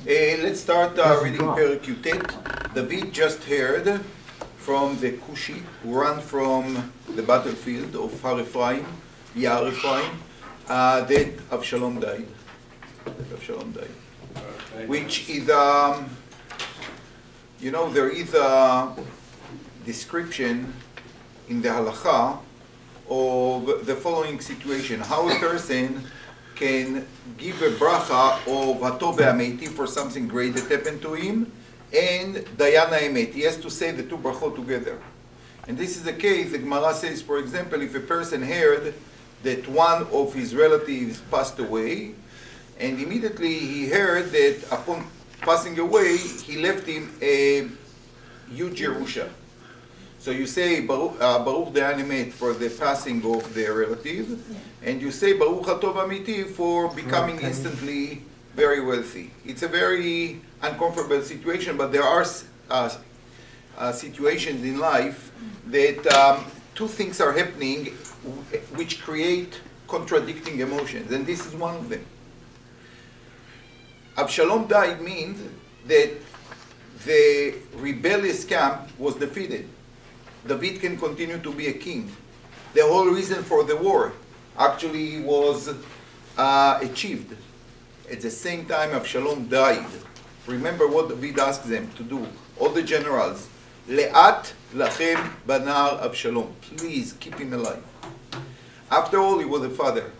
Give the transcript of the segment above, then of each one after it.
Let's start reading Perek Yutet. David just heard from the Cushi who ran from the battlefield of Har Ephraim, Yar Ephraim, that Avshalom died. Which is, there is a description in the halacha of the following situation: how a person can give a bracha of Hatov ve'Ameti for something great that happened to him, and Dayana Emet. He has to say the two brachot together. And this is the case. The Gemara says, for example, if a person heard that one of his relatives passed away, and immediately he heard that upon passing away, he left him a huge Yerusha. So you say Baruch Dayan Emet for the passing of the relative, and you say Baruch Hatov Amiti for becoming instantly very wealthy. It's a very uncomfortable situation, but there are situations in life that two things are happening which create contradicting emotions, and this is one of them. Avshalom died means that the rebellious camp was defeated. David can continue to be a king. The whole reason for the war actually was achieved. At the same time, Avshalom died. Remember what David asked them to do, all the generals. Le'at lachem banar Avshalom. Please keep him alive. After all, he was a father.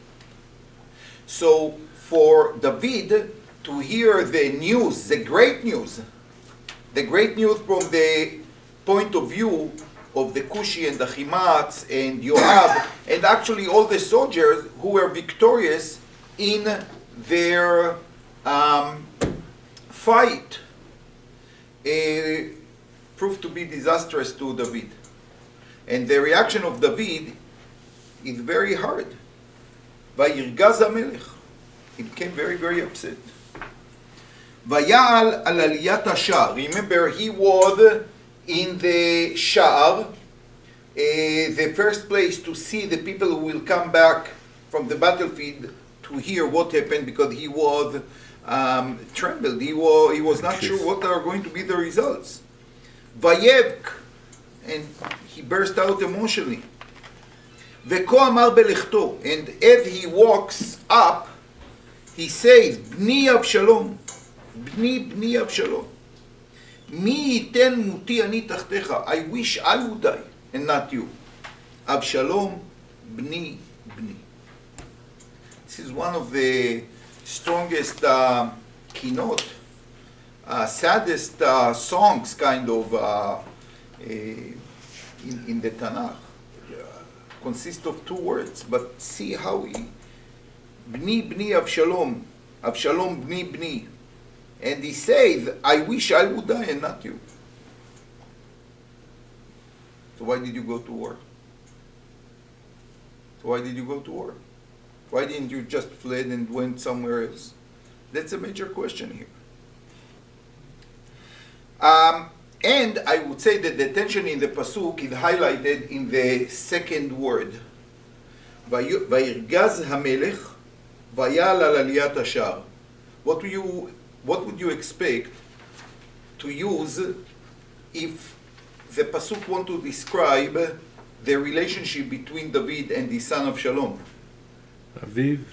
So for David to hear the news, the great news from the point of view of the Cushi and the Chimatz and Yoab, and actually all the soldiers who were victorious in their fight, proved to be disastrous to David. And the reaction of David is very hard. Vayirgaz HaMelech. He became very, very upset. Vayal al aliyat hashar. Remember, he was in the Sha'ar, the first place to see the people who will come back from the battlefield to hear what happened, because he was trembled. He was not sure what are going to be the results. Vayevk, and he burst out emotionally. Veko amar belechto, and as he walks up, he says, Bni Avshalom, Bni Avshalom. Mi iten muti ani tachtecha. I wish I would die and not you. Avshalom bni. This is one of the strongest kinot, saddest songs kind of in the Tanakh. Consists of two words, but see how he bni Avshalom, Avshalom bni. And he says, I wish I would die and not you. So why did you go to war? Why didn't you just fled and went somewhere else? That's a major question here. And I would say that the tension in the pasuk is highlighted in the second word. Vayirgaz HaMelech, Vayal al aliyat hashar. What would you expect to use if the pasuk want to describe the relationship between David and the son of Shalom? David.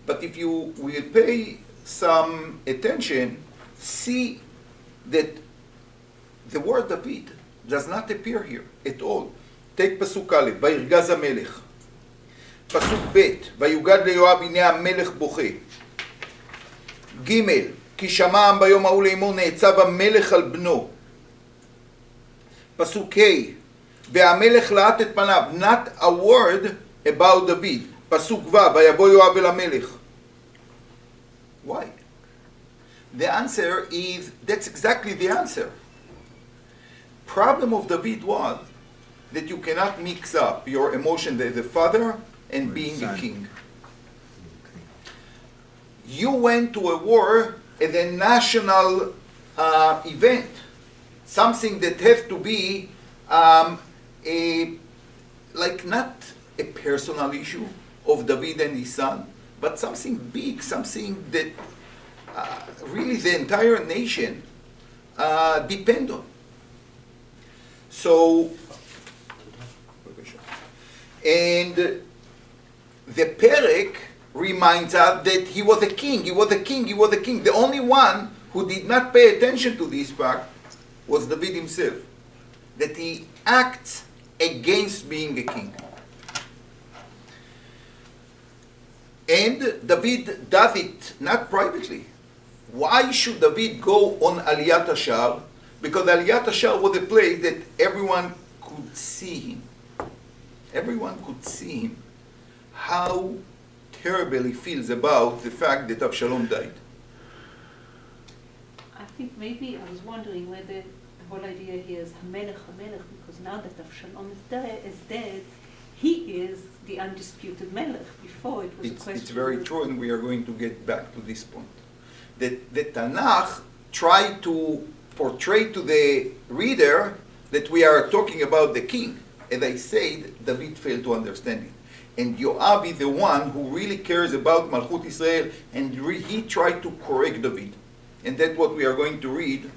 But if you will pay some attention, see that the word David does not appear here at all. Take pasuk Aleph, Vayirgaz HaMelech. פסוק ב' ויוגד ליואב הנה המלך בוכה. ג' כי שמע העם ביום ההוא לאמור נעצב המלך על בנו. פסוק ה' והמלך לאט את פניו. Not a word about David. פסוק ו' ויבוא יואב אל המלך. Why? The answer is, that's exactly the answer. Problem of David was that you cannot mix up your emotion as a father and being a king. You went to a war as a national event, something that has to be like not a personal issue of David and his son, but something big, something that really the entire nation depend on. So, and the Perek reminds us that he was a king, he was a king, he was a king. The only one who did not pay attention to this fact was David himself, that he acts against being a king. And David does it not privately. Why should David go on Aliyat Ashar? Because Aliyat Ashar was a place that everyone could see him. Everyone could see him. How terrible he feels about the fact that Avshalom died. I think maybe I was wondering whether the whole idea here is Hamelech, Hamelech, because now that Avshalom is dead, he is the undisputed Melech. Before it was a question. It's very true, and we are going to get back to this point. That the Tanakh tried to portray to the reader that we are talking about the king. As I said, David failed to understand it. And Yoav is the one who really cares about Malchut Israel, and he tried to correct David. And that's what we are going to read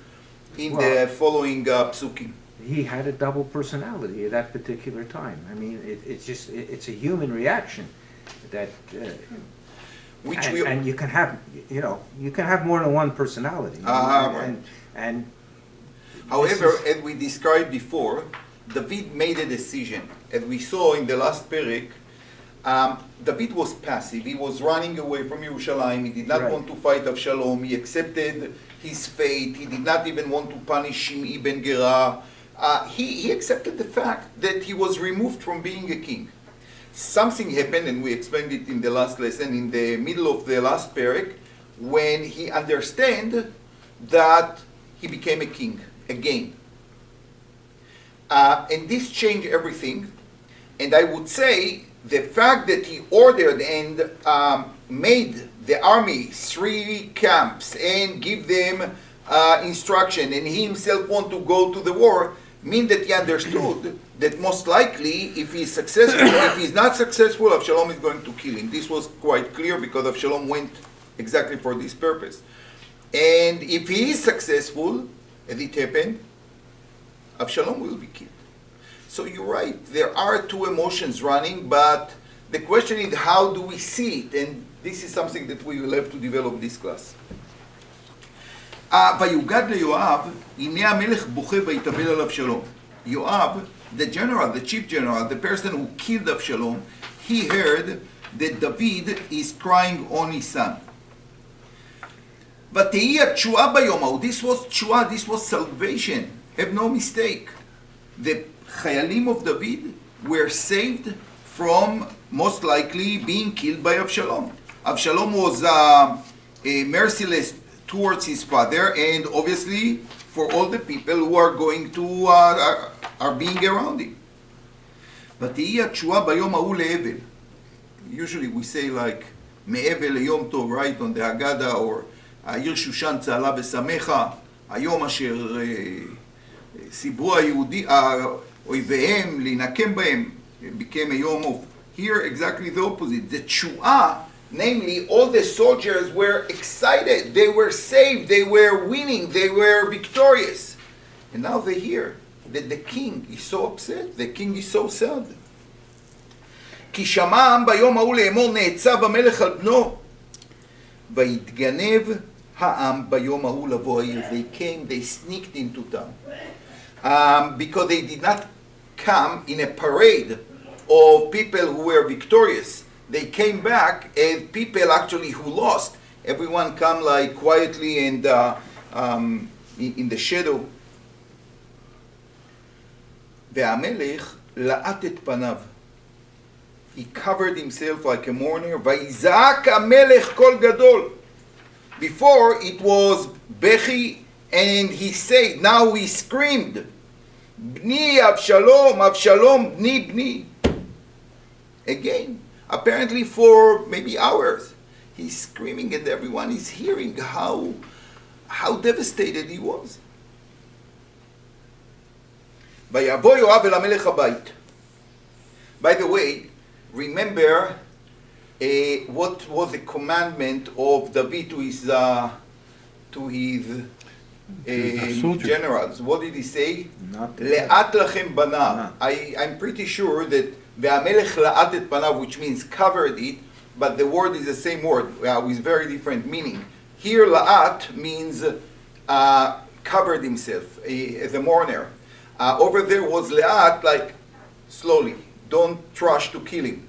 in the following psukim. He had a double personality at that particular time. I mean, it's a human reaction that, and you can have, you can have more than one personality. Right. And however, as we described before, David made a decision. As we saw in the last Perek, David was passive. He was running away from Yerushalayim. He did not want to fight Avshalom. He accepted his fate. He did not even want to punish Shimei ben Gera. He accepted the fact that he was removed from being a king. Something happened, and we explained it in the last lesson, in the middle of the last Perek, when he understood that he became a king again. And this changed everything. And I would say the fact that he ordered and made the army 3 camps and give them instruction, and he himself want to go to the war, mean that he understood that most likely if he is successful, if he is not successful, Avshalom is going to kill him. This was quite clear because Avshalom went exactly for this purpose. And if he is successful, as it happened, Avshalom will be killed. So you're right, there are two emotions running, but the question is how do we see it? And this is something that we will have to develop this class. ויוגד ליואב, הנה המלך בוכה ויתאבל על אבשלום. Yoav, the general, the chief general, the person who killed Avshalom, he heard that David is crying on his son. ותהי התשועה ביום ההוא. This was תשועה, this was salvation. Have no mistake. The Chayalim of David were saved from, most likely, being killed by Avshalom. Avshalom was merciless towards his father, and obviously for all the people who are going to, are being around him. ותהי התשועה ביום ההוא לאבל. Usually we say like, מאבל ליום טוב, right, on the Haggadah, or העיר שושן צהלה ושמחה, היום אשר סיברו אויביהם להינקם בהם, became a yom of. Here exactly the opposite. The Tshu'ah, namely all the soldiers were excited, they were saved, they were winning, they were victorious. And now they hear that the king is so upset, the king is so sad. כי שמע העם ביום ההוא לאמור נעצב המלך על בנו ויתגנב העם ביום ההוא לבוא העיר. They came, they sneaked into town. Because they did not come in a parade of people who were victorious. They came back as people actually who lost. Everyone come like quietly and in the shadow. והמלך לאט את פניו. He covered himself like a mourner. ויזעק המלך קול גדול. Before it was בכי, and he said, now he screamed, בני אבשלום, אבשלום, בני, בני. Again, apparently for maybe hours, he's screaming and everyone is hearing how devastated he was. By the way, remember what was the commandment of David to his soldiers. generals? What did he say? Not Le'at lachem banav. Not. I'm pretty sure that ve'amelech la'at et panav, which means covered it, but the word is the same word with very different meaning. Here la'at means covered himself, as a mourner. Over there was le'at, like slowly, don't rush to kill him.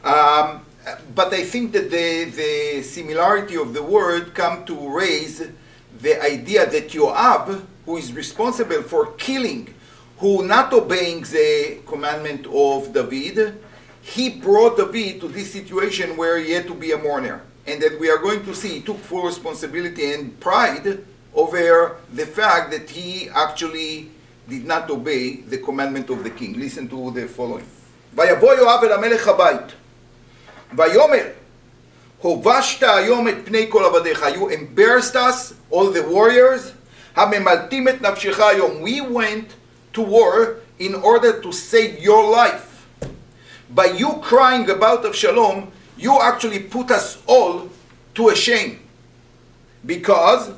But I think that the similarity of the word come to raise the idea that Yoav, who is responsible for killing, who not obeying the commandment of David, he brought David to this situation where he had to be a mourner. And that we are going to see he took full responsibility and pride over the fact that he actually did not obey the commandment of the king. Listen to the following. ויבוא יואב אל המלך הבית, ויאמר, הובשת היום את פני כל עבדיך. You embarrassed us, all the warriors, הממלטים את נפשך היום. We went to war in order to save your life. By you crying about Avshalom, you actually put us all to a shame. Because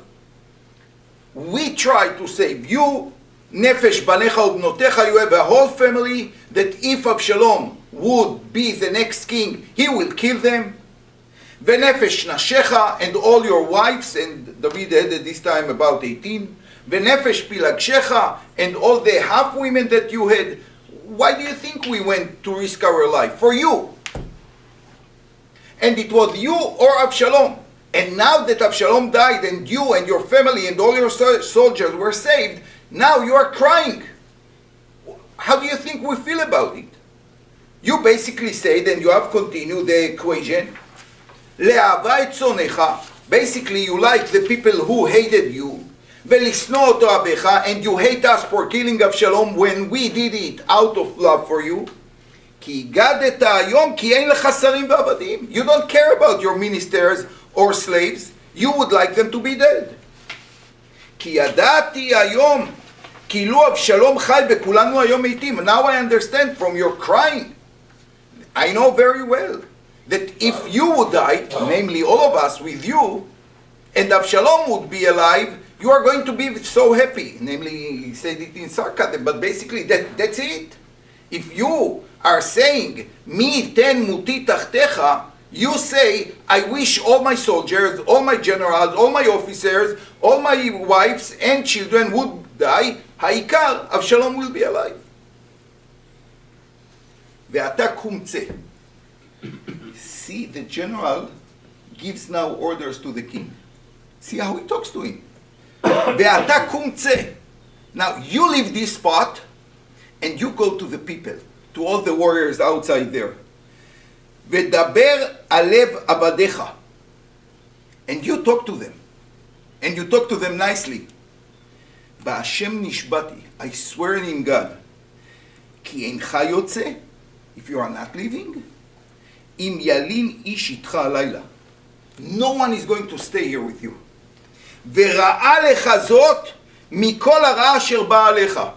we tried to save you, nefesh banecha ubnotecha, you have a whole family that if Avshalom would be the next king, he will kill them. Venefesh nashecha, and all your wives, and David had at this time about 18. Venefesh pilagshecha, and all the half women that you had. Why do you think we went to risk our life? For you. And it was you or Avshalom. And now that Avshalom died and you and your family and all your soldiers were saved, now you are crying. How do you think we feel about it? You basically say, then you have continued the equation. Le'ava et zonecha. Basically, you like the people who hated you. Ve'lisno oto abecha, and you hate us for killing Avshalom when we did it out of love for you. Ki gadeta ayom ki ein lecha sarim ve'avadim. You don't care about your ministers or slaves. You would like them to be dead. Ki yadati ayom kilu Avshalom chai ve'kulanu ayom meitim. Now I understand from your crying. I know very well that if you would die, namely all of us with you, and Avshalom would be alive, you are going to be so happy. Namely, he said it in sarcasm, but basically that's it. If you are saying, Mi ten muti tachtecha, you say, I wish all my soldiers, all my generals, all my officers, all my wives and children would die. Ha'ikar, Avshalom will be alive. Ve'ata kumtze. See, the general gives now orders to the king. See how he talks to him. Ve'ata kumtze. Now you leave this spot and you go to the people, to all the warriors outside there. Ve'daber alev abadecha. And you talk to them. And you talk to them nicely. Ba'ashem nishbati. I swear in God. Ki eincha yotze. If you are not leaving, im yalin ish itcha alayla. No one is going to stay here with you. Vera'a lecha zot mikol hara asher ba'a alecha.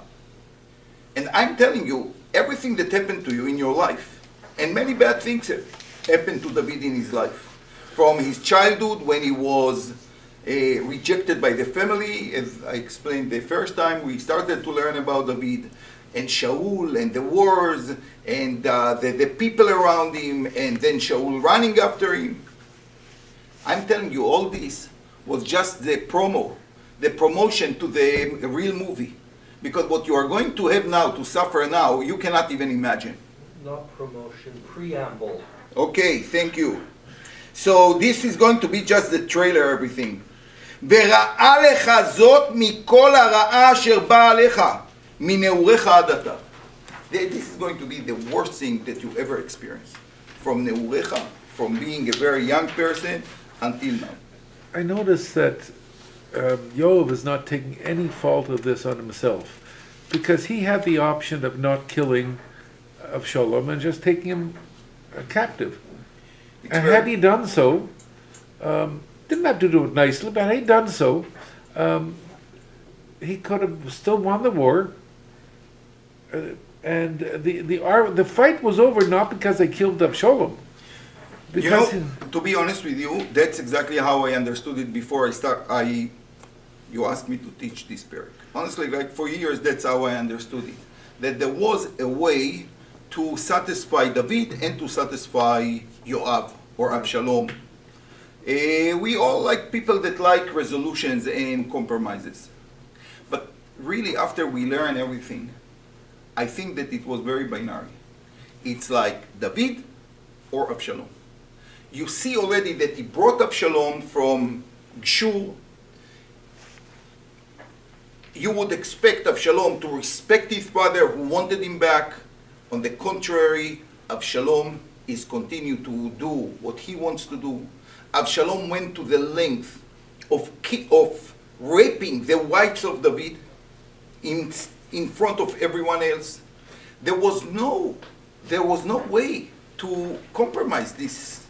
And I'm telling you, everything that happened to you in your life, and many bad things have happened to David in his life. From his childhood, when he was rejected by the family, as I explained the first time we started to learn about David, and Shaul, and the wars, and the people around him, and then Shaul running after him. I'm telling you, all this was just the promotion to the real movie. Because what you are going to have now, to suffer now, you cannot even imagine. Not promotion, preamble. Okay, thank you. So this is going to be just the trailer, everything. וראה לך זאת מכל הרעה אשר באה עליך. מנעוריך עד עתה. This is going to be the worst thing that you ever experience. From נעוריך, from being a very young person until now. I notice that Yoav is not taking any fault of this on himself, because he had the option of not killing Avshalom and just taking him captive. And had he done so, didn't have to do it nicely, but had he done so, he could have still won the war. And the fight was over not because they killed Avshalom. You know, Because to be honest with you, that's exactly how I understood it before you asked me to teach this parak. Honestly, like for years, that's how I understood it. That there was a way to satisfy David and to satisfy Yoav or Absalom. We all like people that like resolutions and compromises. But really, after we learn everything, I think that it was very binary. It's like David or Absalom. You see already that he brought Absalom from Gshur. You would expect Absalom to respect his father who wanted him back. On the contrary, Absalom is continuing to do what he wants to do. Absalom went to the length of raping the wives of David in front of everyone else. There was no way to compromise this.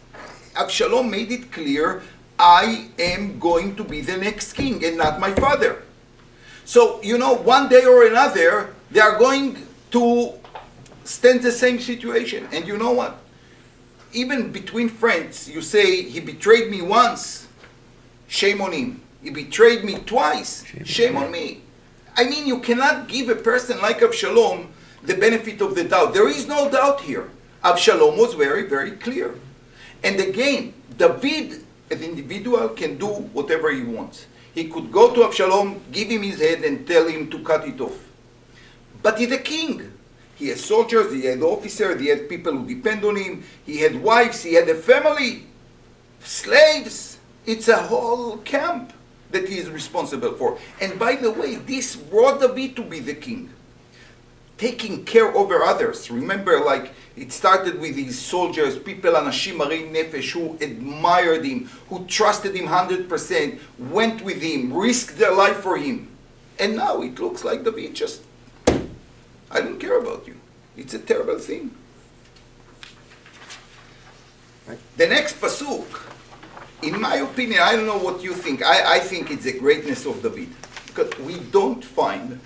Absalom made it clear, I am going to be the next king and not my father. So, you know, one day or another, they are going to stand the same situation. And you know what? Even between friends, you say, he betrayed me once, shame on him. He betrayed me twice, shame on me. I mean, you cannot give a person like Absalom the benefit of the doubt. There is no doubt here. Absalom was very, very clear. And again, David, as an individual, can do whatever he wants. He could go to Absalom, give him his head, and tell him to cut it off. But he's a king. He has soldiers, he had officers, he had people who depend on him, he had wives, he had a family, slaves. It's a whole camp that he is responsible for. And by the way, this brought David to be the king. Taking care over others. Remember, like, it started with his soldiers, people, anashim marei nefesh, who admired him, who trusted him 100%, went with him, risked their life for him. And now it looks like David just, I don't care about you. It's a terrible thing. The next pasuk, in my opinion, I don't know what you think. I think it's the greatness of David. Because we don't find,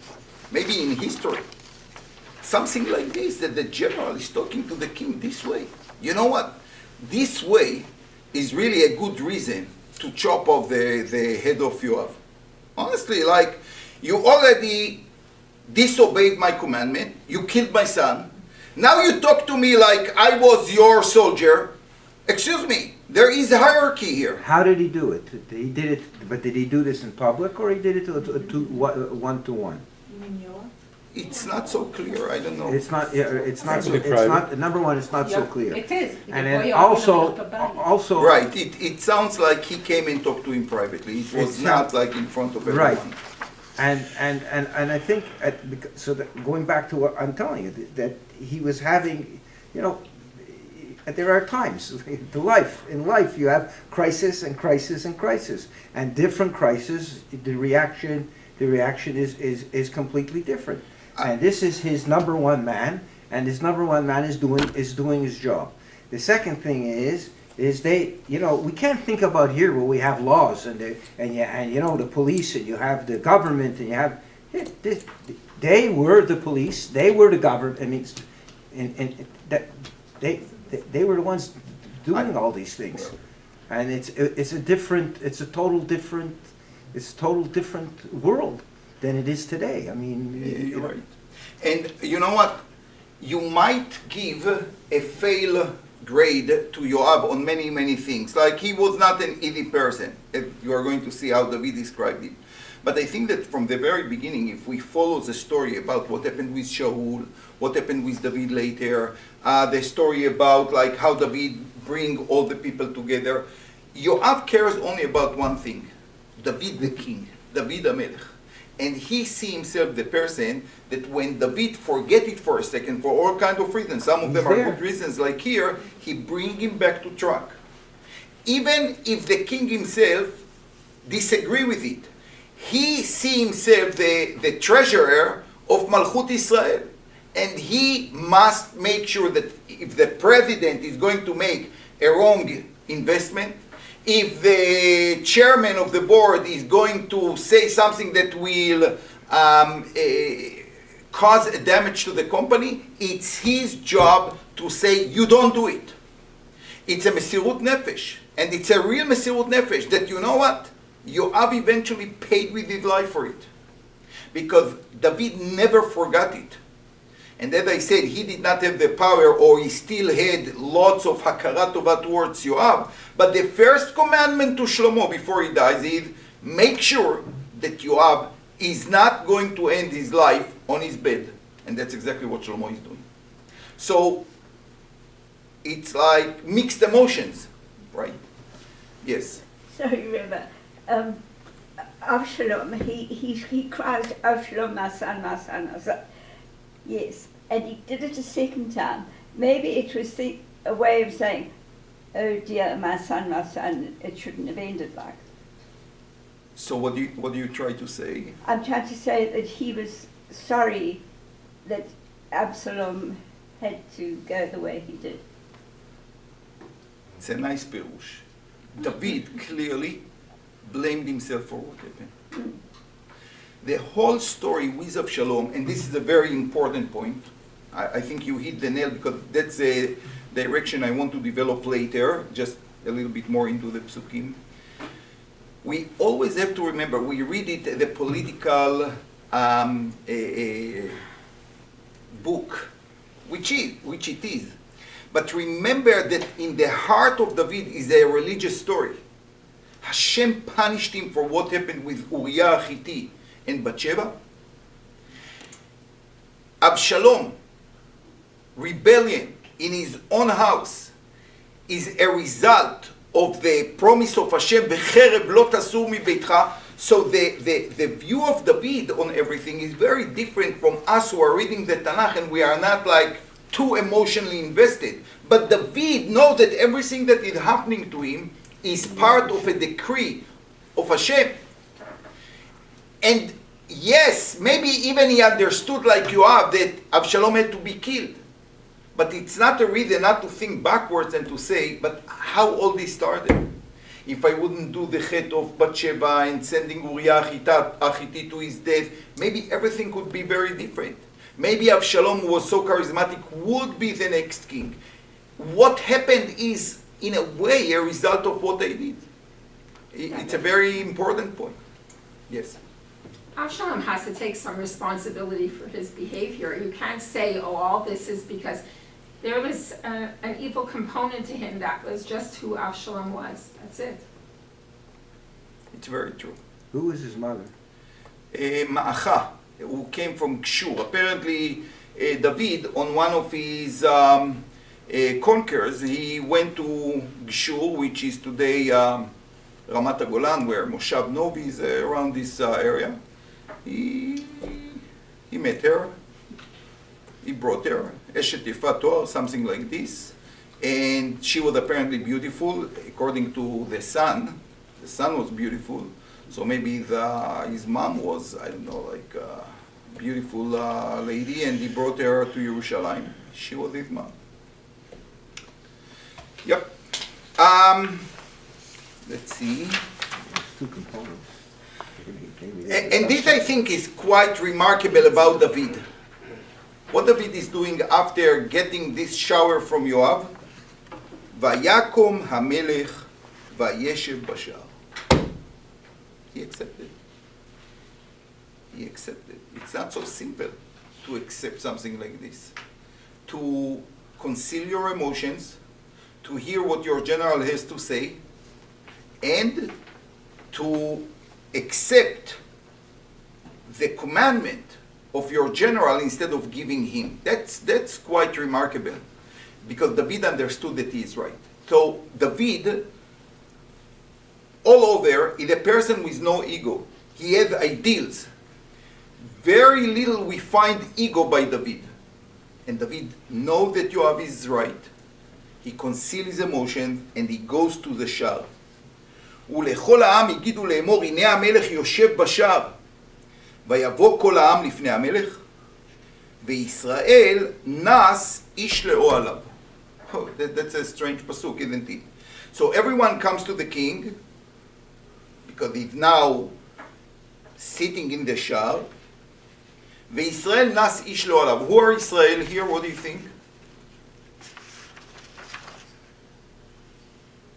maybe in history, something like this, that the general is talking to the king this way. You know what? This way is really a good reason to chop off the head of Yoav. Honestly, like, you already disobeyed my commandment, you killed my son, now you talk to me like I was your soldier. Excuse me, there is a hierarchy here. How did he do it? He did it, but did he do this in public or he did it one-to-one? It's not so clear, I don't know. It's not. It's not. Probably It's private. not. Number one, it's not so clear. It is. And then also. Right, it sounds like he came and talked to him privately. It was not like in front of everyone. Right. And I think so. That going back to what I'm telling you, that he was having, you know, there are times in life you have crisis and crisis and crisis, and different crises. The reaction is completely different. And this is his number one man, and his number one man is doing his job. The second thing is they, you know, we can't think about here where we have laws and you know, the police, and you have the government, and you have they were the police, they were the government. I mean, and that they were the ones doing all these things, and it's a total different world than it is today. I mean, You're right. And you know what? You might give a fail grade to Yoav on many, many things. Like, he was not an easy person. You are going to see how David described him. But I think that from the very beginning, if we follow the story about what happened with Shaul, what happened with David later, the story about like how David bring all the people together, Yoav cares only about one thing: David the king, David HaMelech. And he see himself the person that when David forget it for a second, for all kinds of reasons, some of them are good reasons, like here, he bring him back to track. Even if the king himself disagree with it, he see himself the treasurer of Malchut Israel. And he must make sure that if the president is going to make a wrong investment, if the chairman of the board is going to say something that will cause damage to the company, it's his job to say, you don't do it. It's a mesirut nefesh, and it's a real mesirut nefesh that, you know what? Yoav eventually paid with his life for it. Because David never forgot it. And as I said, he did not have the power, or he still had lots of hakarat tova towards Yoav. But the first commandment to Shlomo before he dies is, make sure that Yoav is not going to end his life on his bed. And that's exactly what Shlomo is doing. So, it's like mixed emotions, right? Yes. Sorry, River. Avshalom, he cries, Avshalom, my son, my son, my son. Yes, and he did it a second time. Maybe it was a way of saying, oh dear, my son, it shouldn't have ended like that. So what do you try to say? I'm trying to say that he was sorry that Absalom had to go the way he did. It's a nice pirush. David clearly blamed himself for what happened. The whole story with Avshalom, and this is a very important point, I think you hit the nail, because that's a direction I want to develop later, just a little bit more into the psukim. We always have to remember, we read it as a political book, which it is. But remember that in the heart of David is a religious story. Hashem punished him for what happened with Uriah Hittite and Bathsheba. Absalom, rebellion in his own house, is a result of the promise of Hashem, "V'cherev lo tasur mibeitcha." So the view of David on everything is very different from us who are reading the Tanakh, and we are not like too emotionally invested. But David knows that everything that is happening to him is part of a decree of Hashem. And yes, maybe even he understood like Yoav that Absalom had to be killed. But it's not a reason not to think backwards and to say, but how all this started? If I wouldn't do the chet of Bathsheba and sending Uriah Hittite to his death, maybe everything could be very different. Maybe Absalom, who was so charismatic, would be the next king. What happened is, in a way, a result of what they did. It's a very important point. Yes? Avshalom has to take some responsibility for his behavior. You can't say, oh, all this is because there was an evil component to him that was just who Avshalom was. That's it. It's very true. Who was his mother? Ma'acha, who came from Gshur. Apparently, David, on one of his conquers, he went to Gshur, which is today Ramat HaGolan, where Moshav Novi is around this area. He met her, he brought her, Eshet Yifat Toar, something like this, and she was apparently beautiful, according to the son. The son was beautiful, so maybe his mom was, I don't know, like a beautiful lady, and he brought her to Yerushalayim. She was his mom. Yep. Let's see. There's two components. And this, I think, is quite remarkable about David. What David is doing after getting this shower from Yoav, Vayakom Hamelech Vayeshev Bashar. He accepted. He accepted. It's not so simple to accept something like this. To conceal your emotions, to hear what your general has to say, and to accept the commandment of your general instead of giving him. That's quite remarkable, because David understood that he is right. So David, all over, is a person with no ego. He has ideals. Very little we find ego by David. And David knows that Yoav is right. He conceals his emotions and he goes to the shar. ולכל העם הגידו לאמור, הנה המלך יושב בשער. ויבוא כל העם לפני המלך, וישראל נס איש לאוהליו. Oh, that's a strange pasuk, isn't it? So everyone comes to the king, because he's now sitting in the shar. וישראל נס איש לאוהליו. Who are Israel here? What do you think?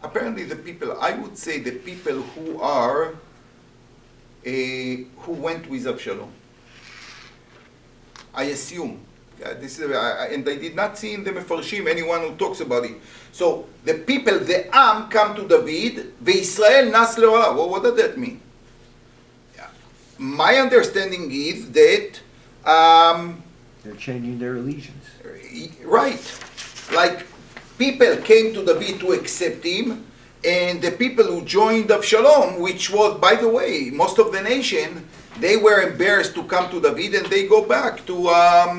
apparently the people, I would say the people who are, who went with Absalom. I assume. This is, and I did not see in the Mefarshim anyone who talks about it. So the people, the Am, come to David, Israel nas leolah. Well, what does that mean? My understanding is that, They're changing their allegiance. right, like people came to David to accept him, and the people who joined Absalom, which was, by the way, most of the nation, they were embarrassed to come to David, and they go back to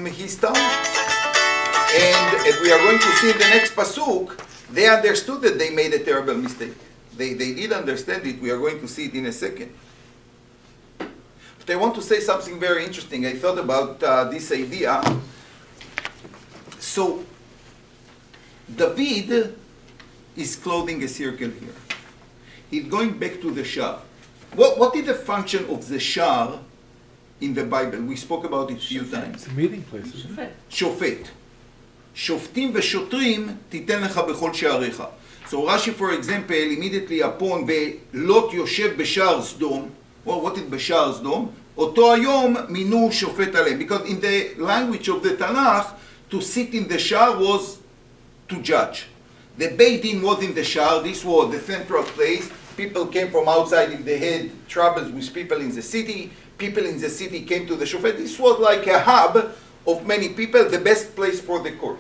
his town. And as we are going to see in the next pasuk, they understood that they made a terrible mistake. They did understand it. We are going to see it in a second. But I want to say something very interesting. I thought about this idea. So, David is clothing a circle here. He's going back to the Shah. What is the function of the Shah in the Bible? We spoke about it a few times. It's a meeting place, isn't it? שופט. שופטים ושוטרים תיתן לך בכל שעריך. So Rashi, for example, immediately upon ולוט יושב בשער סדום, well, what is בשער סדום? אותו היום מינו שופט עליהם. Because in the language of the Tanakh, to sit in the shah was to judge. The Beit Din was in the shah. This was the central place. People came from outside if they had troubles with people in the city. People in the city came to the shofet. This was like a hub of many people, the best place for the court.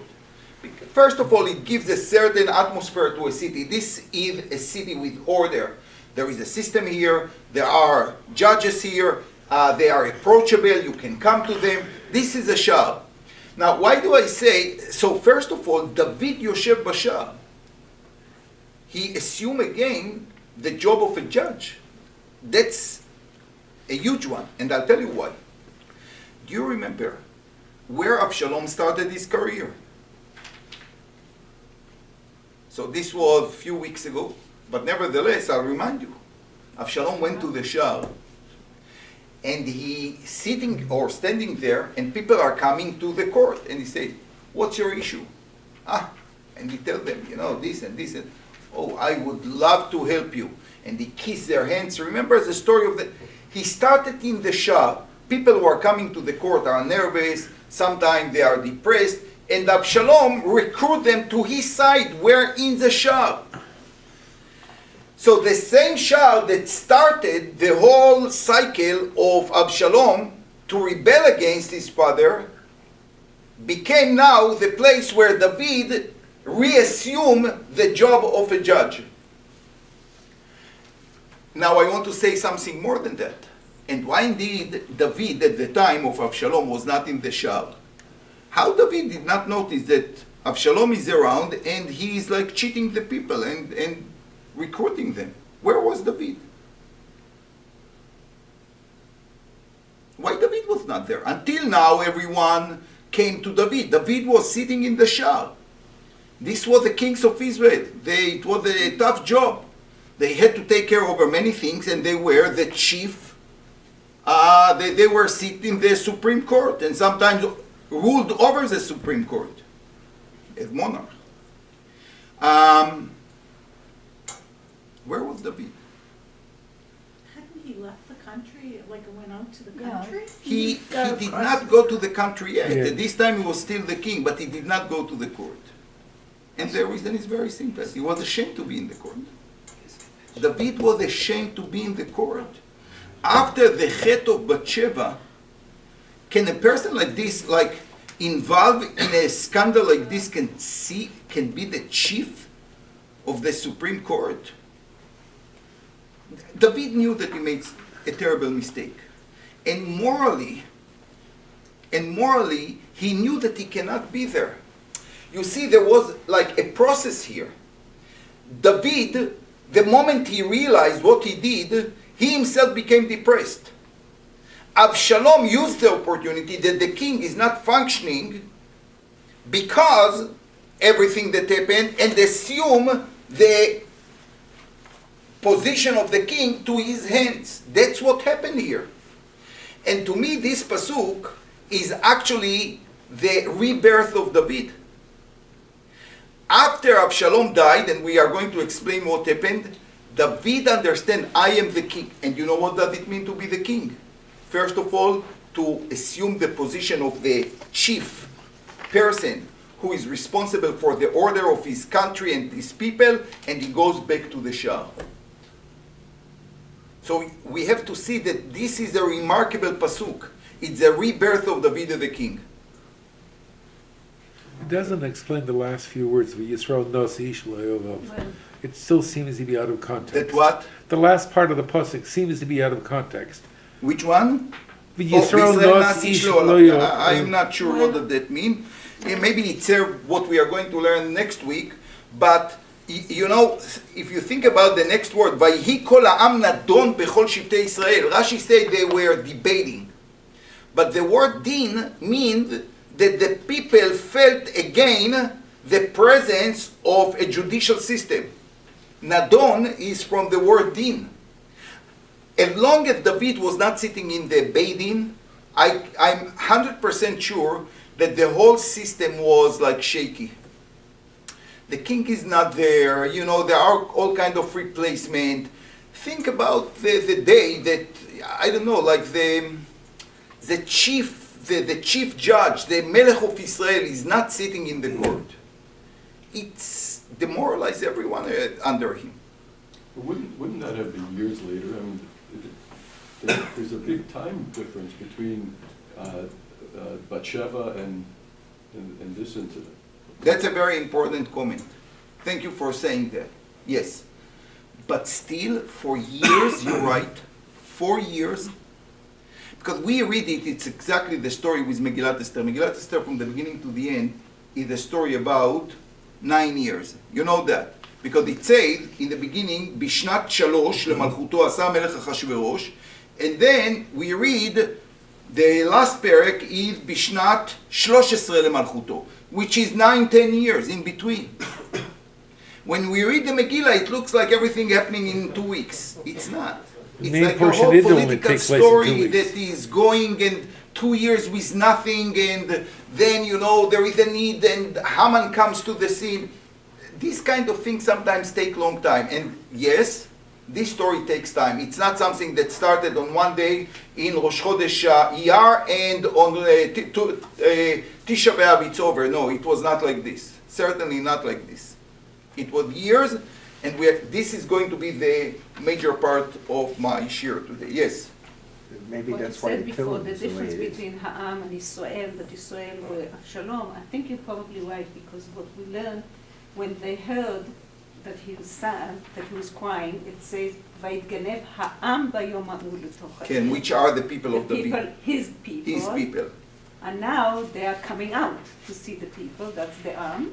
First of all, it gives a certain atmosphere to a city. This is a city with order. There is a system here. There are judges here. They are approachable. You can come to them. This is a shah. Now, why do I say, so first of all, David Yoshev Bashar, he assumed again the job of a judge. That's a huge one, and I'll tell you why. Do you remember where Absalom started his career? So this was a few weeks ago, but nevertheless, I'll remind you. Absalom went to the Shah, and he sitting or standing there, and people are coming to the court, and he said, "What's your issue?" And he tell them, this and this, and oh, I would love to help you. And he kissed their hands. Remember the story of he started in the Shah. People who are coming to the court are nervous, sometimes they are depressed, and Absalom recruit them to his side, where in the Shah. So the same Shah that started the whole cycle of Absalom to rebel against his father became now the place where David reassumed the job of a judge. Now I want to say something more than that. And why indeed David at the time of Absalom was not in the Shah? How David did not notice that Absalom is around and he is like cheating the people and recruiting them? Where was David? Why David was not there? Until now everyone came to David. David was sitting in the Shah. This was the kings of Israel. It was a tough job. They had to take care over many things, and they were the chief. They were sitting in the Supreme Court, and sometimes ruled over the Supreme Court as monarch. Where was David? Hadn't he left the country, like went out to the Yeah. country? He did not go to the country yet. At this time he was still the king, but he did not go to the court. And the reason is very simple. He was ashamed to be in the court. David was ashamed to be in the court. After the Chet of Bathsheba, can a person like this, like involved in a scandal like this, can be the chief of the Supreme Court? David knew that he made a terrible mistake. And morally, he knew that he cannot be there. You see, there was like a process here. David, the moment he realized what he did, he himself became depressed. Absalom used the opportunity that the king is not functioning because everything that happened, and assume the position of the king to his hands. That's what happened here. And to me, this pasuk is actually the rebirth of David. after Avshalom died, and we are going to explain what happened, David understand I am the king. And you know what does it mean to be the king? First of all, to assume the position of the chief person who is responsible for the order of his country and his people, and he goes back to the Shah. So we have to see that this is a remarkable pasuk. It's a rebirth of David the king. It doesn't explain the last few words. "V'Yisrael nos ish lo yovav." Well, It still seems to be out of context. That what? The last part of the pasuk seems to be out of context. Which one? "V'Yisrael Israel nos nasi ish shlo lo alav. yovav." I'm not sure what does that mean. Maybe it's what we are going to learn next week. But you know, if you think about the next word, "Vayhi kol ha'am nadon bechol shivtei Israel," Rashi said they were debating. But the word din means that the people felt again the presence of a judicial system. Nadon is from the word din. As long as David was not sitting in the Beidin, I'm 100% sure that the whole system was like shaky. The king is not there, you know, there are all kind of replacement. Think about the day that, I don't know, like the chief judge, the Melech of Israel is not sitting in the court. It's demoralized everyone under him. Wouldn't that have been years later? I mean, there's a big time difference between Bathsheba and this incident. That's a very important comment. Thank you for saying that. Yes. But still, for years, you're right, 4 years, because we read it, it's exactly the story with Megillat Esther. Megillat Esther, from the beginning to the end, is a story about 9 years. You know that. Because it says, in the beginning, Bishnat Shalosh lemalchuto asa melech Achashverosh, and then we read, the last parak is Bishnat 13 lemalchuto, which is 9-10 years in between. When we read the Megillah, it looks like everything happening in 2 weeks. It's not. The It's main like a portion whole did only political take place in 2 story weeks. that is going and 2 years with nothing, and then, you know, there is a need, and Haman comes to the scene. These kind of things sometimes take long time. And yes, this story takes time. It's not something that started on one day in Rosh Chodesh Iyar, and on Tisha B'Av it's over. No, it was not like this. Certainly not like this. It was years, and this is going to be the major part of my shir today. Yes? Maybe what you that's why said the before, killing the is the way difference it is. between Ha'am and Israel, that Israel were Avshalom, I think you're probably right, because what we learned when they heard that he was sad, that he was crying, it says, Vayitganev Ha'am bayom ha'u l'toch Ken, which are the people the of the people, his people. His people. And now they are coming out to see the people, that's the Am.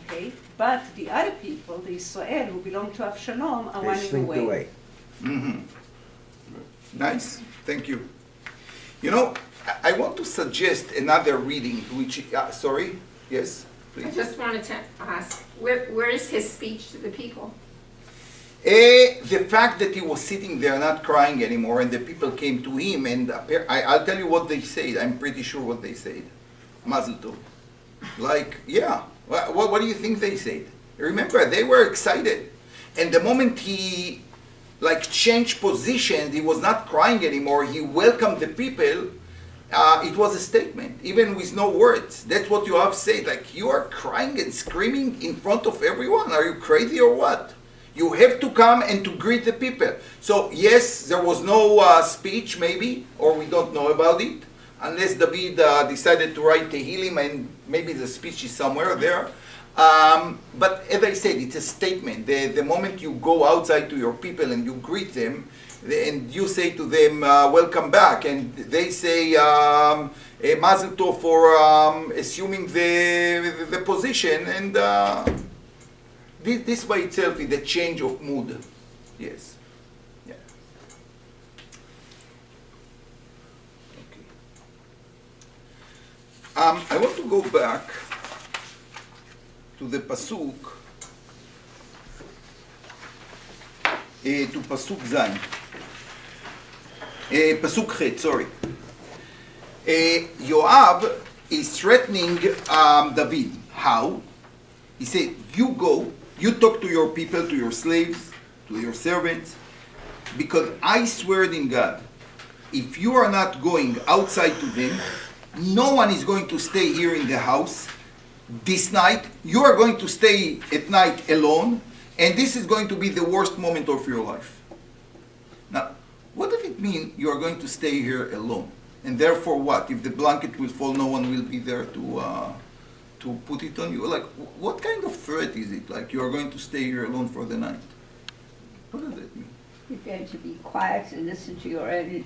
Okay, but the other people, the Israel who belong to Avshalom, are They running slinked away. away. Mm-hmm. Nice, thank you. You know, I want to suggest another reading, which, sorry, yes, I please. just wanted to ask, where is his speech to the people? The fact that he was sitting there not crying anymore, and the people came to him, and I'll tell you what they said. I'm pretty sure what they said. Mazel tov. Like, yeah, what do you think they said? Remember, they were excited. And the moment he, like, changed position, he was not crying anymore, he welcomed the people, it was a statement, even with no words. That's what you have said. Like, you are crying and screaming in front of everyone? Are you crazy or what? You have to come and to greet the people. So yes, there was no speech maybe, or we don't know about it, unless David decided to write Tehillim, and maybe the speech is somewhere there. But as I said, it's a statement. The moment you go outside to your people and you greet them, and you say to them, welcome back, and they say, Mazel Tov for assuming the position, and this by itself is a change of mood. Yes. Yeah. Okay. I want to go back to the pasuk, to pasuk Zayin. Pasuk Chet, sorry. Yoav is threatening David. How? He said, you go, you talk to your people, to your slaves, to your servants, because I swear it in God, if you are not going outside to them, no one is going to stay here in the house this night. You are going to stay at night alone, and this is going to be the worst moment of your life. Now, what does it mean you are going to stay here alone? And therefore what? If the blanket will fall, no one will be there to put it on you? Like, what kind of threat is it? Like, you are going to stay here alone for the night? What does that mean? You're going to be quiet and listen to your own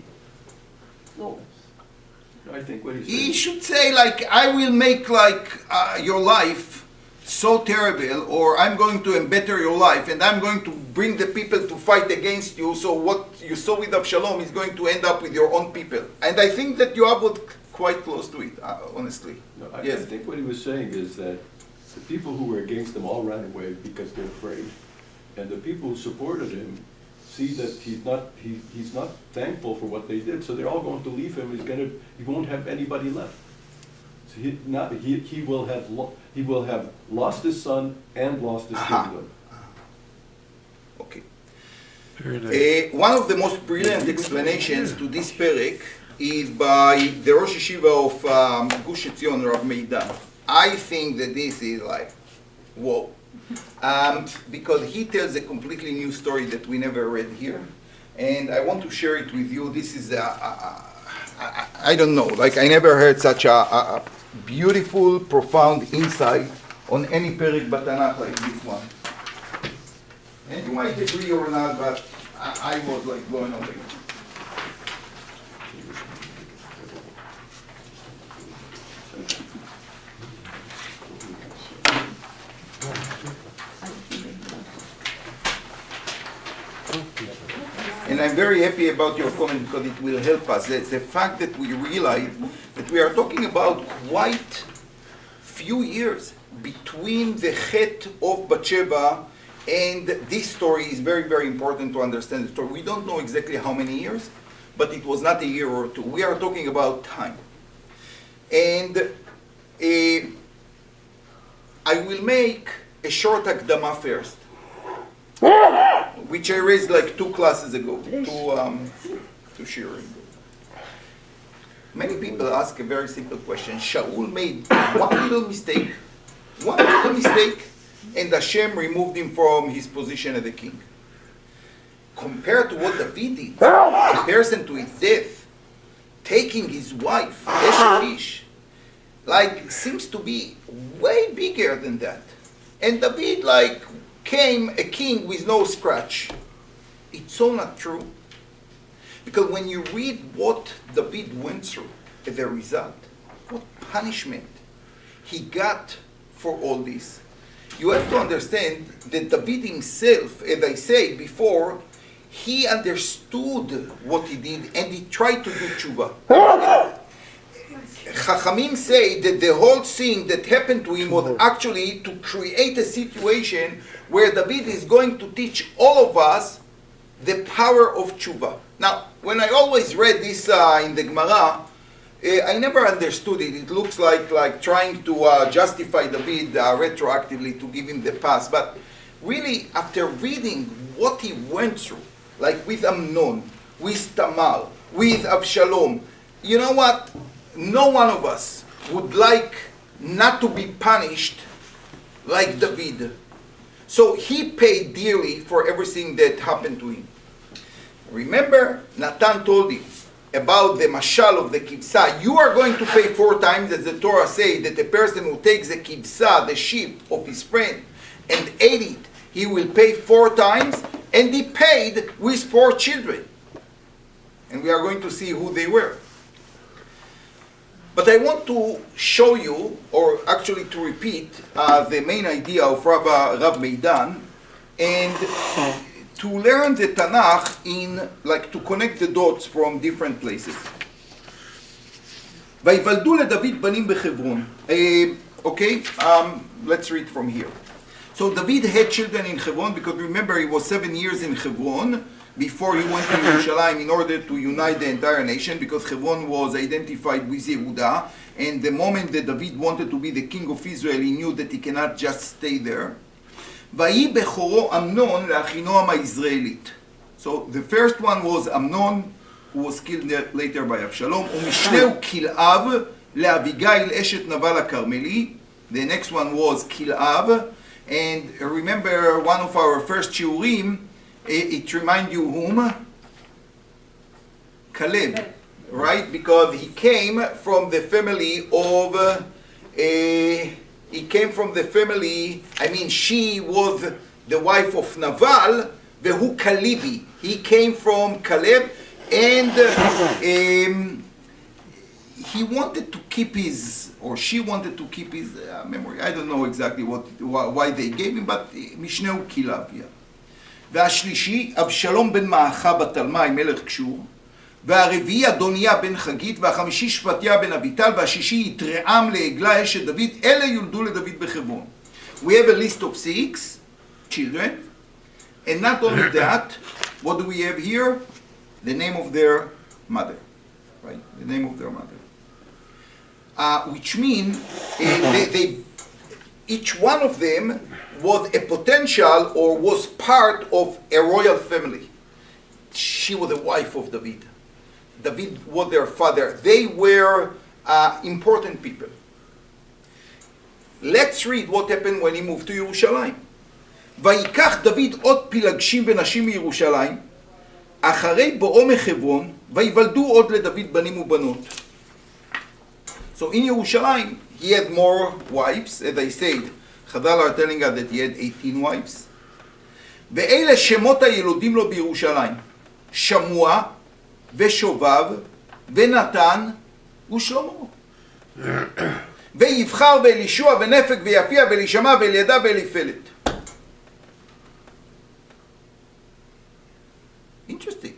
thoughts. I think what he's He saying, should say, like, I will make, like, your life so terrible, or I'm going to embetter your life, and I'm going to bring the people to fight against you, so what you saw with Avshalom is going to end up with your own people. And I think that Yoav was quite close to it, honestly. no, I Yes. think what he was saying is that the people who were against him all ran away because they're afraid. And the people who supported him see that he's not thankful for what they did, so they're all going to leave him. He won't have anybody left. So he will have lost his son and lost his Aha. kingdom. Okay. Very nice. One of the most brilliant explanations to this perek is by the Rosh Yeshiva of Gush Etzion, Rabbi May. I think that this is like, whoa. Because he tells a completely new story that we never read here. And I want to share it with you. This is, I don't know, like I never heard such a beautiful, profound insight on any perek Batanach like this one. And you might agree or not, but I was like blown away. And I'm very happy about your comment because it will help us. It's the fact that we realize that we are talking about quite few years between the Chet of Bathsheba and this story is very, very important to understand the story. We don't know exactly how many years, but it was not a year or two. We are talking about time. And I will make a short akdama first, which I raised like 2 classes ago to Shirin. Many people ask a very simple question. Shaul made one little mistake, and Hashem removed him from his position as a king. Compared to what David did, a person to his death, taking his wife, Eshet Ish, like seems to be way bigger than that. And David like came a king with no scratch. It's so not true. Because when you read what David went through as a result, what punishment he got for all this, you have to understand that David himself, as I said before, he understood what he did and he tried to do tshuva. Chachamim say that the whole thing that happened to him was actually to create a situation where David is going to teach all of us the power of tshuva. Now, when I always read this in the Gemara, I never understood it. It looks like trying to justify David retroactively to give him the pass. But really, after reading what he went through, like with Amnon, with Tamar, with Avshalom, you know what? No one of us would like not to be punished like David. So he paid dearly for everything that happened to him. Remember, Natan told him about the mashal of the kibsa. You are going to pay 4 times, as the Torah says, that a person who takes the kibsa, the sheep of his friend, and ate it, he will pay 4 times, and he paid with 4 children. And we are going to see who they were. But I want to show you, or actually to repeat, the main idea of Rav Meidan, and to learn the Tanakh in, like, to connect the dots from different places. ויוולדו לדוד בנים בחברון. Okay, let's read from here. So David had children in Hebron because remember he was 7 years in Hebron before he went to Jerusalem in order to unite the entire nation, because Hebron was identified with Yehuda, and the moment that David wanted to be the king of Israel, he knew that he cannot just stay there. ויהי בכורו אמנון לאחינועם היזרעאלית. So the first one was Amnon, who was killed later by Avshalom, ומשנהו כלאב לאביגיל אשת נבל הכרמלי. The next one was Kil'av, and remember one of our first shiurim, it reminds you whom? Caleb, right? Because he came from the family of, she was the wife of Naval, Vehu Kalibi. He came from Caleb, and he wanted to keep his, or she wanted to keep his memory. I don't know exactly why they gave him, but משנהו כלאב. והשלישי, אבשלום בן מעכה בתלמי, מלך קשור. והרביעי, אדוניה בן חגית. והחמישי, שפטיה בן אביטל. והשישי, יתרעם לעגלה אשת דוד. אלה יולדו לדוד בחברון. We have a list of 6 children. And not only that, what do we have here? The name of their mother. Right? The name of their mother. Which means each one of them was a potential or was part of a royal family. She was the wife of David. David was their father. They were important people. Let's read what happened when he moved to ירושלים. ויקח דוד עוד פילגשים ונשים מירושלים, אחרי בואו מחברון, ויוולדו עוד לדוד בנים ובנות. So in Yerushalayim, he had more wives, as I said. Chazal are telling us that he had 18 wives. ואלה שמות הילודים לו בירושלים, שמוע ושובב ונתן ושלמה. ויבחר ואלישוע ונפק ויפיע ואלישמע ואלידע ואליפלת. Interesting.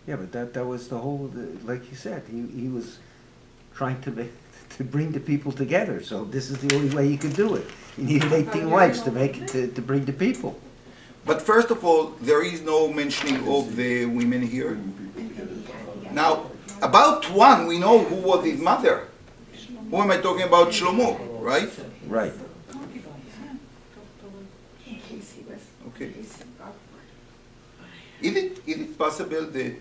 Yeah, but that was the whole, like you said, he was trying to bring the people together. So this is the only way he could do it. He needed 18 wives to bring the people. But first of all, there is no mentioning of the women here. Now, about one, we know who was his mother. Who am I talking about? Shlomo, right? Right. Okay. Is it possible that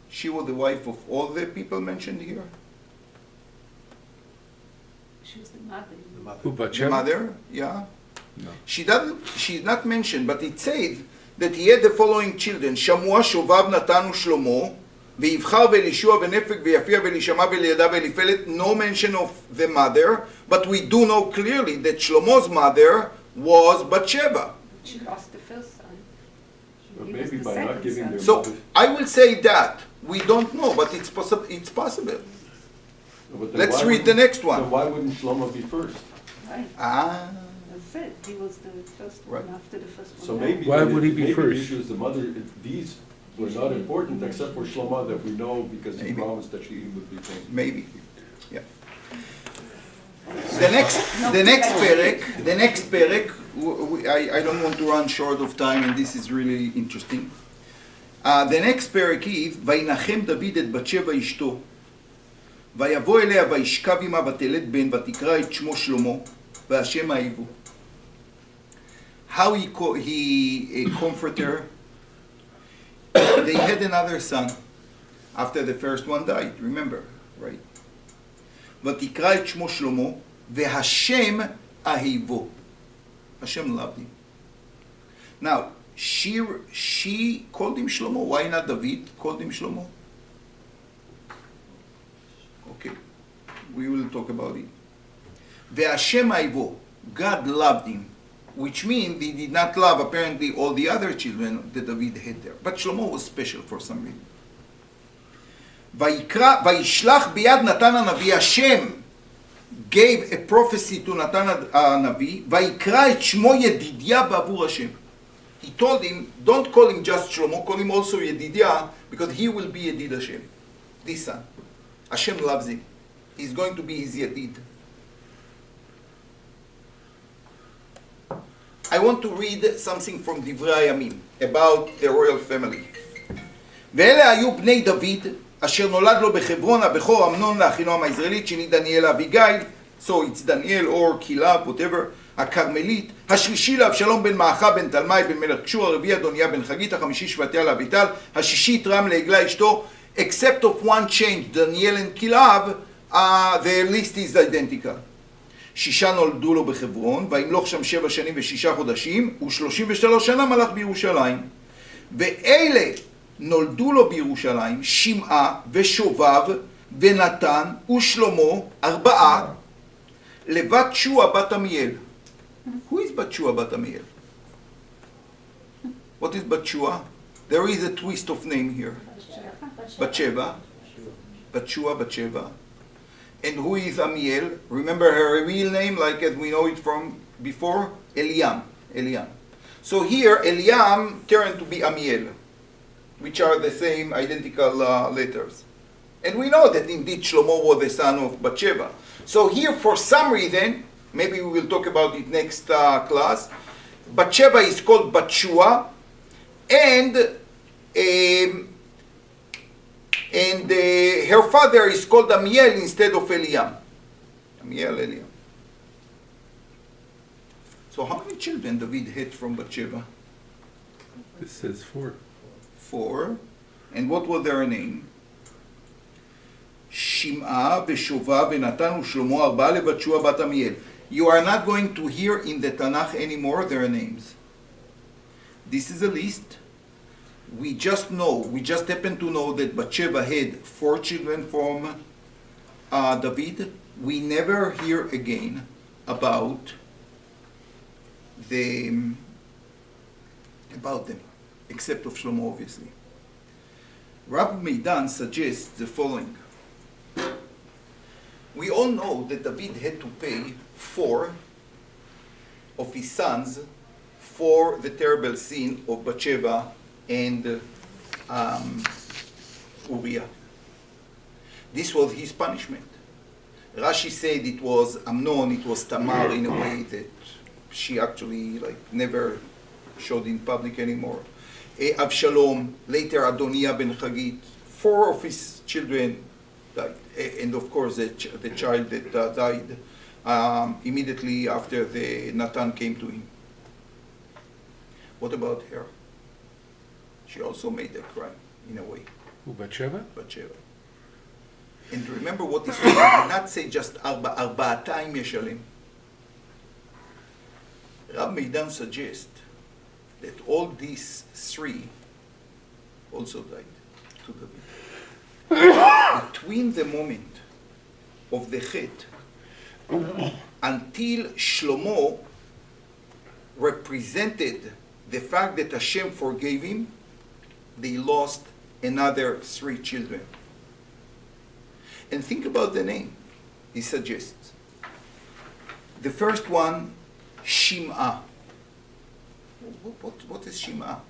she was the wife of all the people mentioned here? She was the mother. Who, The Bathsheba? mother, yeah. No. She's not mentioned, but it says that he had the following children: שמוע, שובב, נתן ושלמה, ויבחר ואלישוע ונפק ויפיע ואלישמע ואלידע ואליפלת. No mention of the mother, but we do know clearly that Shlomo's mother was Bathsheba. She lost the first son. But He was maybe the by not second giving son. their So mother. I will say that we don't know, but it's possible. It's possible. But then Let's why read the wouldn't- next one. Then why wouldn't Shlomo be first? Right. Ah, That's it. He was the first Right. one after the first one. So maybe. Why would he be maybe first? the issue is the mother, these were not important except for Shlomo that we know because he Maybe. promised that she would be king. maybe. Yeah. The next perek, I don't want to run short of time, and this is really interesting. The next perek is, וינחם דוד את בת שבע אשתו, ויבוא אליה וישכב עמה ותלד בן, ותקרא את שמו שלמה, והשם אהיבו. How he comforted her. They had another son after the first one died, remember, right? ותקרא את שמו שלמה, והשם אהיבו. Hashem loved him. Now, she called him Shlomo. Why not David called him Shlomo? Okay, we will talk about it. והשם אהיבו, God loved him, which means he did not love apparently all the other children that David had there. But Shlomo was special for some reason. ויקרא, וישלח ביד נתן הנביא, Hashem gave a prophecy to Natan הנביא, ויקרא את שמו ידידיה בעבור השם. He told him, don't call him just Shlomo, call him also Yedidia, because he will be Yedid Hashem, this son. Hashem loves him. He's going to be his Yedid. I want to read something from דברי הימים about the royal family. ואלה היו בני דוד אשר נולד לו בחברון הבכור אמנון לאחינועם היזרעאלית שני דניאל אביגיל, so it's Daniel or Kilab, whatever, הכרמלית, השלישי לאבשלום בן מעכה בן תלמי בן מלך קשור, הרביעי אדוניה בן חגית, החמישי שבטיה לאביטל, השישי תרם לעגלה אשתו, except of one change, Daniel and Kilab, the list is identical. שישה נולדו לו בחברון, וימלוך שם 7 שנים ו6 חודשים, ו33 שנה מלך בירושלים. ואלה נולדו לו בירושלים, שמעה ושובב ונתן ושלמה 4, לבת שוע בת עמיאל. Who is בת שוע בת עמיאל? What is בת שוע? There is a twist of name here. בת שבע. בת שוע, בת שבע. And who is Amiel? Remember her real name, like as we know it from before? Eliam. Eliam. So here, Eliam turned to be Amiel, which are the same identical letters. And we know that indeed Shlomo was the son of Bathsheba. So here, for some reason, maybe we will talk about it next class, Bathsheba is called Batshua, and her father is called Amiel instead of Eliam. Eliam. So how many children David had from Bathsheba? This says 4. 4. And what was their name? Shim'a v'Shova v'Natan u'Shlomo 4 lebat Shua bat Amiel. You are not going to hear in the Tanakh anymore their names. This is a list. We just happen to know that Bathsheba had 4 children from David. We never hear again about them, except of Shlomo, obviously. Rabbi Meidan suggests the following. We all know that David had to pay 4 of his sons for the terrible sin of Bathsheba and Uriah. This was his punishment. Rashi said it was Amnon, it was Tamar in a way that she actually never showed in public anymore. Avshalom, later Adonia ben Chagit, 4 of his children died. And of course the child that died immediately after the Natan came to him. What about her? She also made a crime, in a way. Who, Bathsheba? Bathsheba. And remember what he said, he did not say just Arba'atayim Yeshalim. Rabbi Meidan suggests that all these 3 also died to David. Between the moment of the Chet until Shlomo represented the fact that Hashem forgave him, they lost another 3 children. And think about the name he suggests. The first one, Shim'a. What is Shim'a?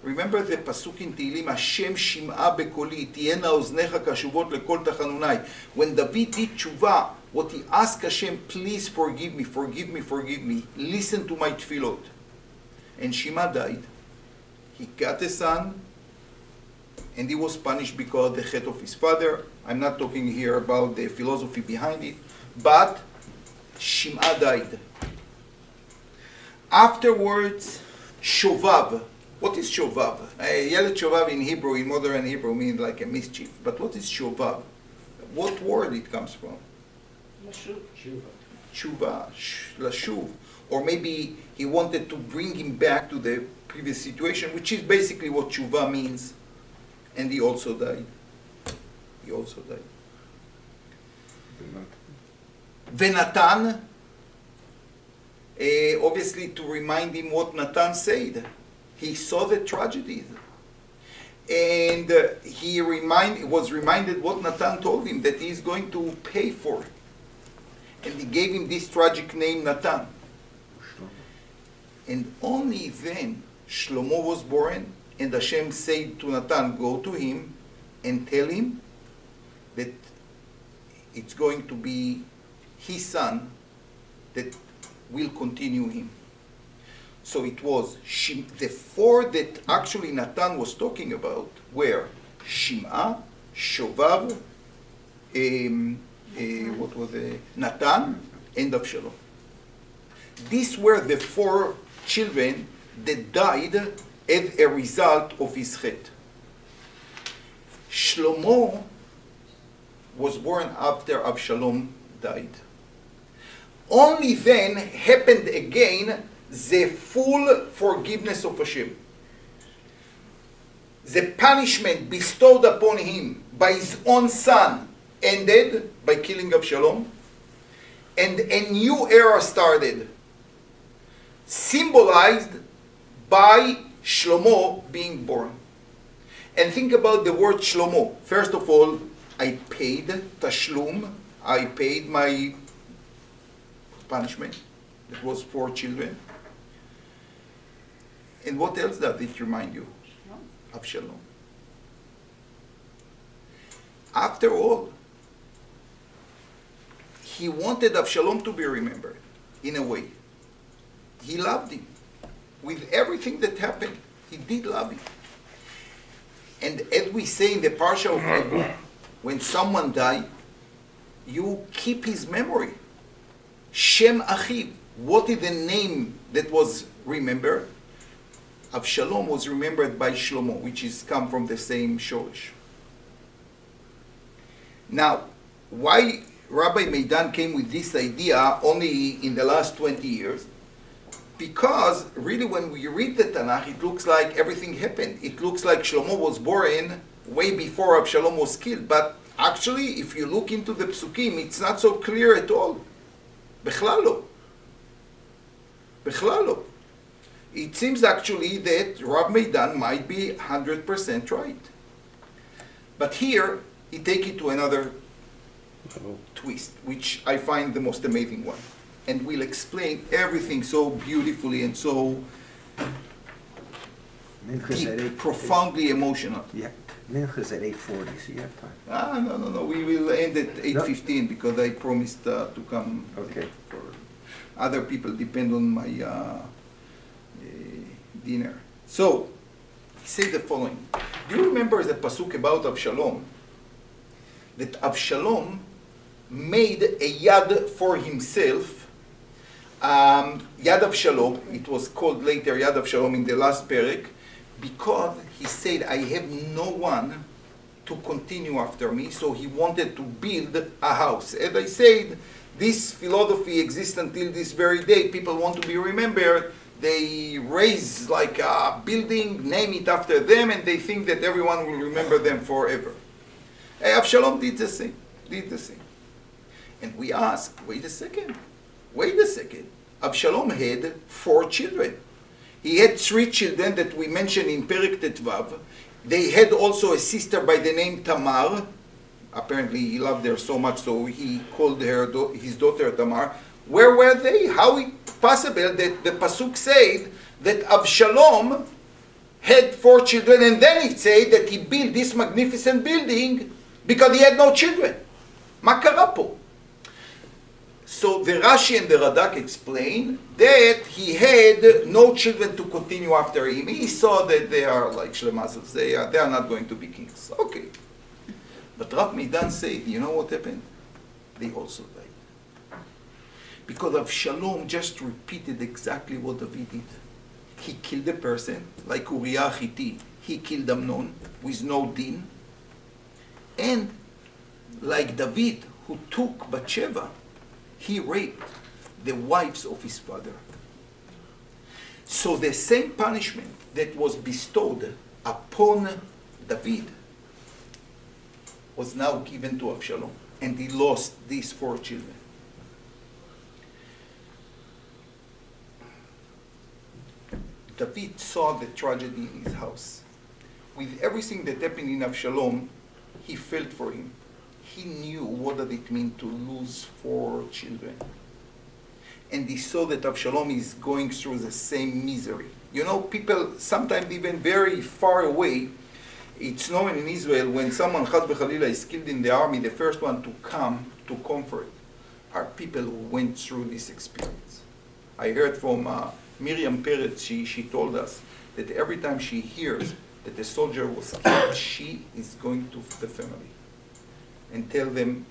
Remember the pasuk in Tehillim, Hashem Shim'a bekoli, tihena oznecha kashuvot lekol tachanunai. When David did tshuva, what he asked Hashem, please forgive me, forgive me, forgive me. Listen to my tefillot. And Shim'a died. He got a son, and he was punished because of the chet of his father. I'm not talking here about the philosophy behind it, but Shim'a died. Afterwards, Shovav. What is Shovav? Yelet Shovav in Hebrew, in modern Hebrew, means like a mischief. But what is Shovav? What word it comes from? Tshuva, Lashuv. Or maybe he wanted to bring him back to the previous situation, which is basically what Tshuva means. And he also died. He also died. Venatan, obviously to remind him what Natan said. He saw the tragedies. And he was reminded what Natan told him, that he is going to pay for. And he gave him this tragic name, Natan. And only then Shlomo was born, and Hashem said to Natan, go to him and tell him that it's going to be his son that will continue him. So it was the four that actually Natan was talking about were Shim'ah, Shovav, what was it? Natan, and Avshalom. These were the four children that died as a result of his chet. Shlomo was born after Avshalom died. Only then happened again the full forgiveness of Hashem. The punishment bestowed upon him by his own son ended by killing Avshalom, and a new era started, symbolized by Shlomo being born. And think about the word Shlomo. First of all, I paid tashlum, I paid my punishment. It was 4 children. And what else does it remind you? Avshalom. After all, he wanted Avshalom to be remembered in a way. He loved him. With everything that happened, he did love him. And as we say in the Parsha of Rabbi, when someone died, you keep his memory. Shem Achiv. What is the name that was remembered? Avshalom was remembered by Shlomo, which is come from the same Shorish. Now, why Rabbi Meidan came with this idea only in the last 20 years? Because really when we read the Tanakh, it looks like everything happened. It looks like Shlomo was born way before Avshalom was killed. But actually, if you look into the Psukim, it's not so clear at all. Bechlal lo. Bechlal lo. It seems actually that Rabbi Meidan might be 100% right. But here, he takes it to another twist, which I find the most amazing one. And will explain everything so beautifully and so deep, profoundly emotional. Yeah, Mincha's at 8:40, so you have time. No. We will end at 8:15 because I promised to come. Okay. For other people depend on my dinner. So, he said the following. Do you remember the pasuk about Avshalom? That Avshalom made a yad for himself. Yad Avshalom, it was called later Yad Avshalom in the last perek, because he said, I have no one to continue after me, so he wanted to build a house. As I said, this philosophy exists until this very day. People want to be remembered. They raise like a building, name it after them, and they think that everyone will remember them forever. Avshalom did the same. And we ask, wait a second. Avshalom had 4 children. He had 3 children that we mentioned in Perek Tetvav. They had also a sister by the name Tamar. Apparently he loved her so much, so he called her his daughter Tamar. Where were they? How is it possible that the pasuk said that Avshalom had 4 children, and then it said that he built this magnificent building because he had no children? Ma kara po? So the Rashi and the Radak explain that he had no children to continue after him. He saw that they are like shlemazos, they are not going to be kings. Okay. But Rav Meidan said, you know what happened? They also died. Because Avshalom just repeated exactly what David did. He killed a person, like Uriah Hitti. He killed Amnon with no din. And like David, who took Bathsheba, he raped the wives of his father. So the same punishment that was bestowed upon David was now given to Avshalom, and he lost these 4 children. David saw the tragedy in his house. With everything that happened in Avshalom, he felt for him. He knew what did it mean to lose 4 children. And he saw that Avshalom is going through the same misery. You know, people, sometimes even very far away, it's known in Israel, when someone, Chas v'Chalila, is killed in the army, the first one to come to comfort are people who went through this experience. I heard from Miriam Peretz, she told us that every time she hears that a soldier was killed, she is going to the family and tell them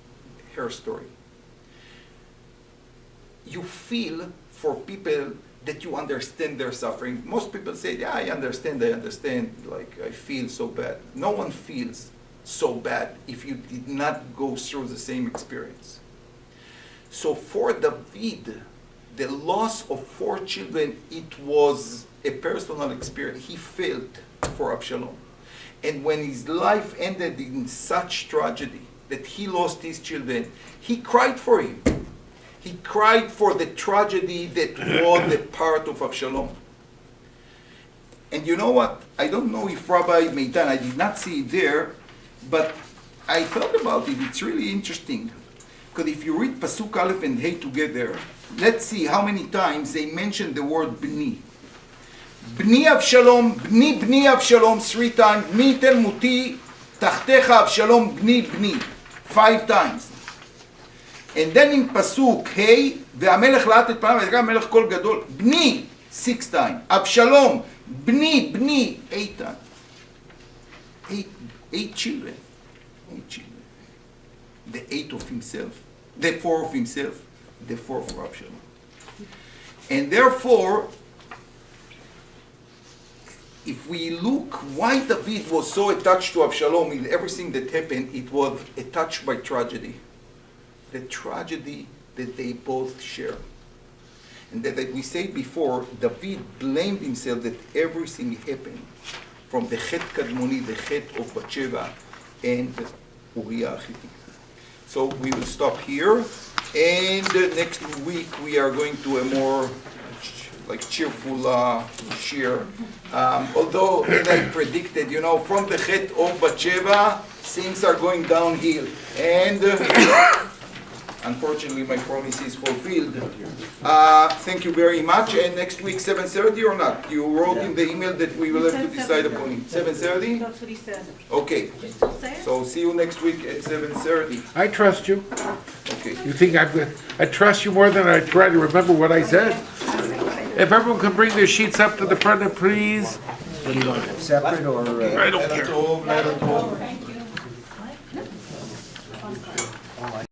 her story. You feel for people that you understand their suffering. Most people say, yeah, I understand, like I feel so bad. No one feels so bad if you did not go through the same experience. So for David, the loss of 4 children, it was a personal experience. He felt for Absalom. And when his life ended in such tragedy that he lost his children, he cried for him. He cried for the tragedy that was a part of Absalom. And you know what? I don't know if Rabbi Meitan, I did not see it there, but I thought about it. It's really interesting. Because if you read Pasuk Aleph and Hey together, let's see how many times they mention the word Bni. Bni Avshalom, Bni Avshalom 3 times. Bni tel muti, Tachtecha Avshalom, Bni. 5 times. And then in Pasuk Hey, והמלך לאט את פניו, ויקרא המלך קול גדול, בני, 6 times. אבשלום, בני, 8 times. 8 children. 8 children. The 8 of himself, the 4 of himself, the 4 for Absalom. And therefore, if we look why David was so attached to Absalom in everything that happened, it was attached by tragedy. The tragedy that they both share. And that, like we said before, David blamed himself that everything happened from the Chet Kadmoni, the Chet of Bathsheba, and Uriah Hittite. So we will stop here, and next week we are going to a more cheerful shir. Although, as I predicted, from the Chet of Bathsheba, things are going downhill, and unfortunately my promise is fulfilled. Thank you very much. And next week 7:30 or not? You wrote in the email that we will have to decide upon it. 7:30? That's what he said. Okay. You still say it? So see you next week at 7:30. I trust you. Okay. You think I trust you more than I try to remember what I said? If everyone can bring their sheets up to the front, please. What do you want, separate or? I don't care. Lighter tov.